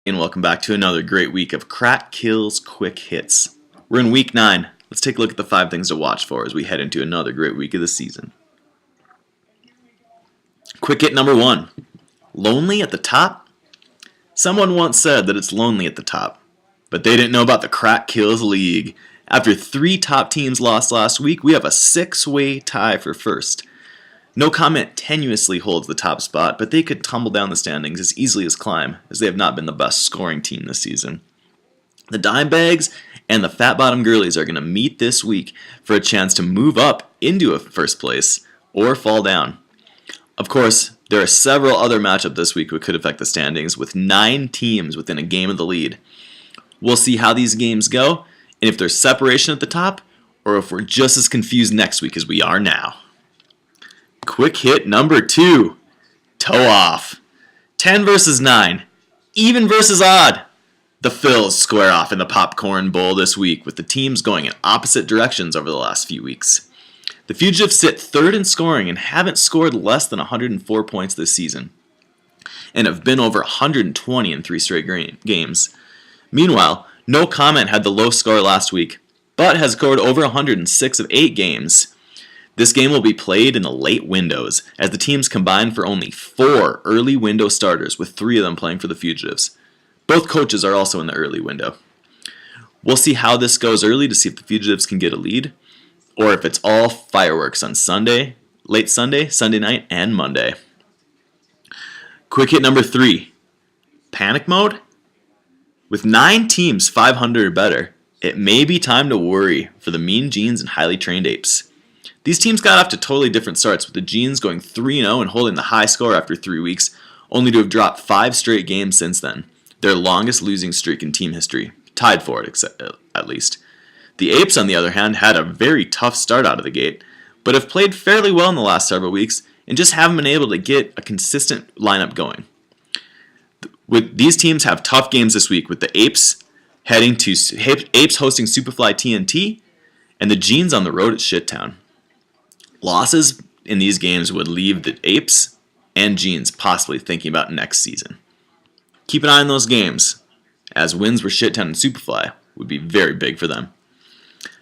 and welcome back to another great week of Crack Kills Quick Hits. We're in week 9. Let's take a look at the 5 things to watch for as we head into another great week of the season. Quick hit number 1. Lonely at the top? Someone once said that it's lonely at the top, but they didn't know about the Crack Kills League. After 3 top teams lost last week, we have a 6-way tie for first. No Comment tenuously holds the top spot, but they could tumble down the standings as easily as climb, as they have not been the best scoring team this season. The Dimebags and the Fat Bottom Girlies are going to meet this week for a chance to move up into a first place or fall down. Of course, there are several other matchups this week which could affect the standings, with 9 teams within a game of the lead. We'll see how these games go, and if there's separation at the top, or if we're just as confused next week as we are now. Quick hit number 2. Toe off. 10 versus 9. Even versus odd. The Phils square off in the Popcorn Bowl this week, with the teams going in opposite directions over the last few weeks. The Fugitives sit 3rd in scoring and haven't scored less than 104 points this season, and have been over 120 in 3 straight games. Meanwhile, No Comment had the low score last week, but has scored over 106 of 8 games. This game will be played in the late windows, as the teams combine for only 4 early window starters, with 3 of them playing for the Fugitives. Both coaches are also in the early window. We'll see how this goes early to see if the Fugitives can get a lead, or if it's all fireworks on Sunday, late Sunday, Sunday night, and Monday. Quick hit number 3. Panic mode? With 9 teams 500 or better, it may be time to worry for the Mean Genes and Highly Trained Apes. These teams got off to totally different starts, with the Genes going 3-0 and holding the high score after 3 weeks, only to have dropped 5 straight games since then, their longest losing streak in team history, tied for it at least. The Apes, on the other hand, had a very tough start out of the gate, but have played fairly well in the last several weeks and just haven't been able to get a consistent lineup going. These teams have tough games this week, with the Apes hosting Superfly TNT and the Genes on the road at Shittown. Losses in these games would leave the Apes and Genes possibly thinking about next season. Keep an eye on those games, as wins were Shittown and Superfly would be very big for them.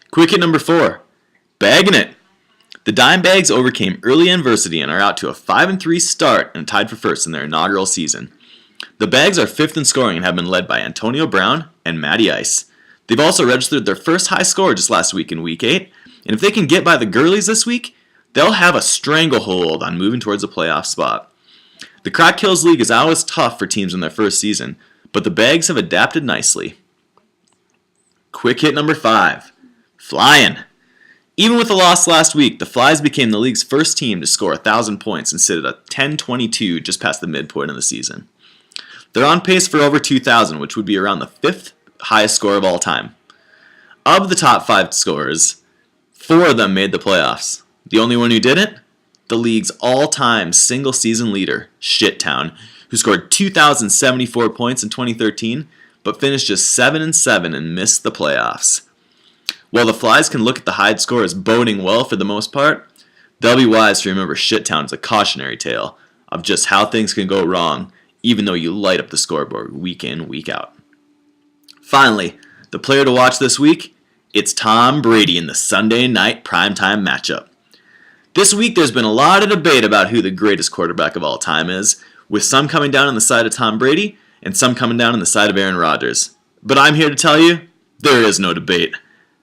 Quick hit number 4. Bagging it. The Dimebags overcame early adversity and are out to a 5-3 start and tied for first in their inaugural season. The Bags are 5th in scoring and have been led by Antonio Brown and Matty Ice. They've also registered their first high score just last week in Week 8, and if they can get by the Girlies this week, they'll have a stranglehold on moving towards a playoff spot. The Crack Kills League is always tough for teams in their first season, but the Bags have adapted nicely. Quick hit number 5. Flying. Even with the loss last week, the Flies became the league's first team to score 1,000 points and sit at a 10-22 just past the midpoint of the season. They're on pace for over 2,000, which would be around the 5th highest score of all time. Of the top 5 scorers, 4 of them made the playoffs. The only one who didn't? The league's all-time single-season leader, Shittown, who scored 2,074 points in 2013, but finished just 7-7 and missed the playoffs. While the Flies can look at the high score as boding well for the most part, they'll be wise to remember Shittown as a cautionary tale of just how things can go wrong, even though you light up the scoreboard week in, week out. Finally, the player to watch this week, it's Tom Brady in the Sunday night primetime matchup. This week there's been a lot of debate about who the greatest quarterback of all time is, with some coming down on the side of Tom Brady and some coming down on the side of Aaron Rodgers. But I'm here to tell you, there is no debate.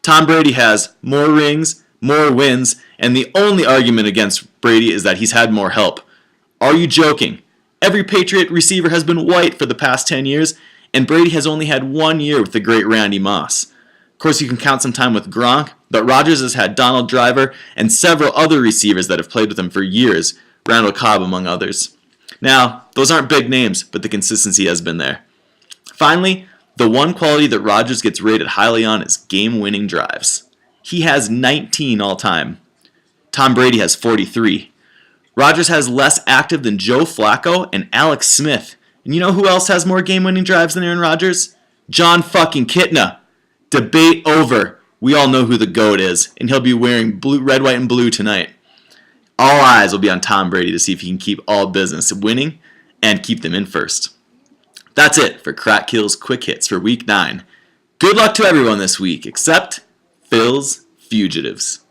Tom Brady has more rings, more wins, and the only argument against Brady is that he's had more help. Are you joking? Every Patriot receiver has been white for the past 10 years, and Brady has only had 1 year with the great Randy Moss. Of course, you can count some time with Gronk, but Rodgers has had Donald Driver and several other receivers that have played with him for years, Randall Cobb among others. Now, those aren't big names, but the consistency has been there. Finally, the one quality that Rodgers gets rated highly on is game-winning drives. He has 19 all-time. Tom Brady has 43. Rodgers has less active than Joe Flacco and Alex Smith. And you know who else has more game-winning drives than Aaron Rodgers? John fucking Kitna. Debate over. We all know who the GOAT is, and he'll be wearing red, white, and blue tonight. All eyes will be on Tom Brady to see if he can keep all business winning and keep them in first. That's it for Crack Kills Quick Hits for Week 9. Good luck to everyone this week, except Phil's Fugitives.